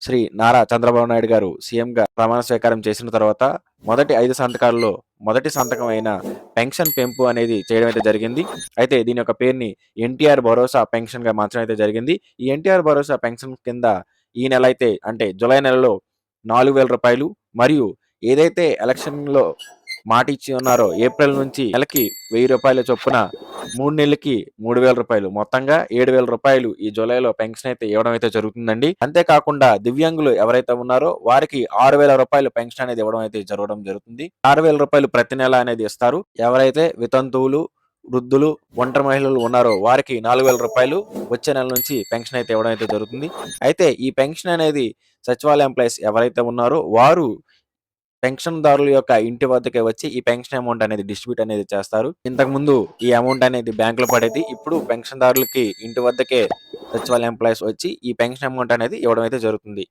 శ్రీ నారా చంద్రబాబు నాయుడు గారు సీఎంగా ప్రమాణ స్వీకారం చేసిన తర్వాత మొదటి 5 సంతకాల్లో మొదటి సంతకం అయిన పెన్షన్ పెంపు అనేది చేయడం అయితే జరిగింది. అయితే దీని యొక్క పేరుని ఎన్టీఆర్ భరోసా పెన్షన్‌గా మార్చడం అయితే జరిగింది. ఈ ఎన్టీఆర్ భరోసా పెన్షన్ కింద ఈ నెల అయితే అంటే జులై నెలలో రూ. 4,000 మరియు ఏదైతే ఎలక్షన్‌లో మాట ఇచ్చి ఉన్నారో ఏప్రిల్ నుంచి నెలకి రూ. 1,000 చొప్పున 3 నెలలకి రూ. 3,000 మొత్తంగా రూ. 7,000 ఈ జూలైలో పెన్షన్ అయితే ఇవ్వడం అయితే జరుగుతుందండి. అంతేకాకుండా దివ్యాంగులు ఎవరైతే ఉన్నారో వారికి రూ. 6,000 పెన్షన్ అనేది ఇవ్వడం అయితే జరుగుతుంది. రూ. 6,000 ప్రతి నెల అనేది ఇస్తారు. ఎవరైతే వితంతువులు, వృద్ధులు, ఒంటరి మహిళలు ఉన్నారో వారికి రూ. 4,000 వచ్చే నెల నుంచి పెన్షన్ అయితే ఇవ్వడం అయితే జరుగుతుంది. అయితే ఈ పెన్షన్ అనేది సచివాలయ ఎంప్లాయీస్ ఎవరైతే ఉన్నారో వారు పెన్షన్‌దారుల యొక్క ఇంటి వద్దకే వచ్చి ఈ పెన్షన్ అమౌంట్ అనేది డిస్ట్రిబ్యూట్ అనేది చేస్తారు. ఇంతకుముందు ఈ అమౌంట్ అనేది బ్యాంక్‌లో పడేది. ఇప్పుడు పెన్షన్‌దారులకి ఇంటి వద్దకే సచివాలయ ఎంప్లాయీస్ వచ్చి ఈ పెన్షన్ అమౌంట్ అనేది ఇవ్వడం అయితే జరుగుతుంది.